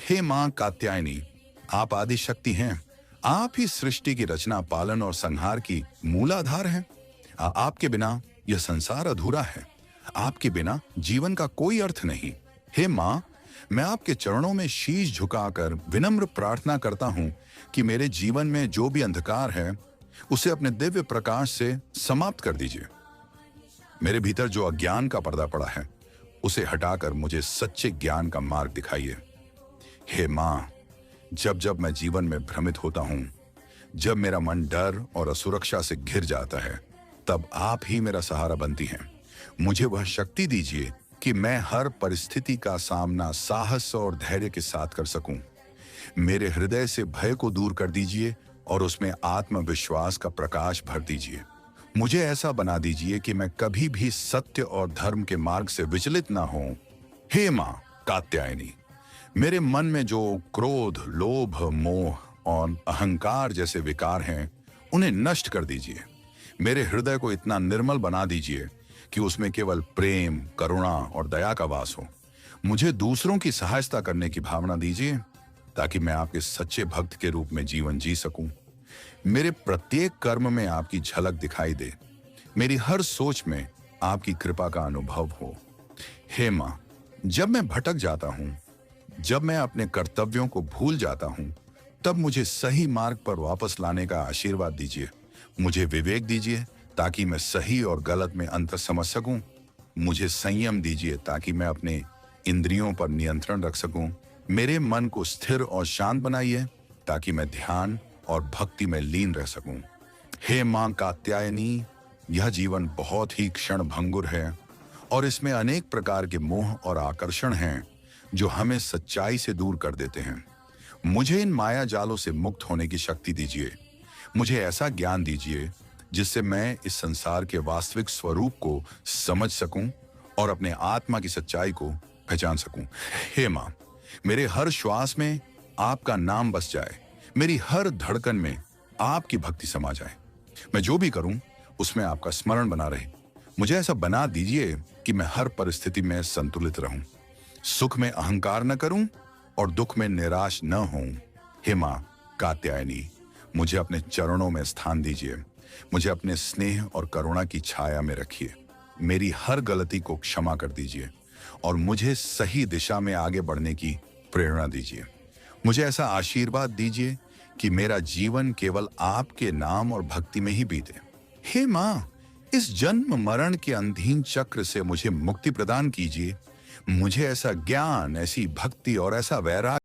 हे मां कात्यायनी, आप आदि शक्ति हैं। आप ही सृष्टि की रचना, पालन और संहार की मूलाधार हैं। आपके बिना यह संसार अधूरा है। आपके बिना जीवन का कोई अर्थ नहीं। हे मां, मैं आपके चरणों में शीश झुकाकर विनम्र प्रार्थना करता हूं कि मेरे जीवन में जो भी अंधकार है उसे अपने दिव्य प्रकाश से समाप्त कर दीजिए। मेरे भीतर जो अज्ञान का पर्दा पड़ा है उसे हटाकर मुझे सच्चे ज्ञान का मार्ग दिखाइए। हे मां, जब जब मैं जीवन में भ्रमित होता हूं, जब मेरा मन डर और असुरक्षा से घिर जाता है, तब आप ही मेरा सहारा बनती हैं। मुझे वह शक्ति दीजिए कि मैं हर परिस्थिति का सामना साहस और धैर्य के साथ कर सकूं। मेरे हृदय से भय को दूर कर दीजिए और उसमें आत्मविश्वास का प्रकाश भर दीजिए। मुझे ऐसा बना दीजिए कि मैं कभी भी सत्य और धर्म के मार्ग से विचलित ना हूं। हे मां कात्यायनी, मेरे मन में जो क्रोध, लोभ, मोह और अहंकार जैसे विकार हैं, उन्हें नष्ट कर दीजिए। मेरे हृदय को इतना निर्मल बना दीजिए कि उसमें केवल प्रेम, करुणा और दया का वास हो। मुझे दूसरों की सहायता करने की भावना दीजिए ताकि मैं आपके सच्चे भक्त के रूप में जीवन जी सकूं। मेरे प्रत्येक कर्म में आपकी झलक दिखाई दे। मेरी हर सोच में आपकी कृपा का अनुभव हो। हे मां, जब मैं भटक जाता हूं, जब मैं अपने कर्तव्यों को भूल जाता हूं, तब मुझे सही मार्ग पर वापस लाने का आशीर्वाद दीजिए। मुझे विवेक दीजिए ताकि मैं सही और गलत में अंतर समझ सकूं। मुझे संयम दीजिए ताकि मैं अपने इंद्रियों पर नियंत्रण रख सकूं। मेरे मन को स्थिर और शांत बनाइए ताकि मैं ध्यान और भक्ति में लीन रह सकूं। हे मां कात्यायनी, यह जीवन बहुत ही क्षण भंगुर है और इसमें अनेक प्रकार के मोह और आकर्षण हैं जो हमें सच्चाई से दूर कर देते हैं। मुझे इन माया जालों से मुक्त होने की शक्ति दीजिए। मुझे ऐसा ज्ञान दीजिए जिससे मैं इस संसार के वास्तविक स्वरूप को समझ सकूं और अपने आत्मा की सच्चाई को पहचान सकूं। हे मां, मेरे हर श्वास में आपका नाम बस जाए। मेरी हर धड़कन में आपकी भक्ति समा जाए। मैं जो भी करूं उसमें आपका स्मरण बना रहे। मुझे ऐसा बना दीजिए कि मैं हर परिस्थिति में संतुलित रहूं, सुख में अहंकार न करूं और दुख में निराश न होऊं। हे मां कात्यायनी, मुझे अपने चरणों में स्थान दीजिए। मुझे अपने स्नेह और करुणा की छाया में रखिए। मेरी हर गलती को क्षमा कर दीजिए और मुझे सही दिशा में आगे बढ़ने की प्रेरणा दीजिए। मुझे ऐसा आशीर्वाद दीजिए कि मेरा जीवन केवल आपके नाम और भक्ति में ही बीते। हे मां, इस जन्म मरण के अंधीन चक्र से मुझे मुक्ति प्रदान कीजिए। मुझे ऐसा ज्ञान, ऐसी भक्ति और ऐसा वैराग्य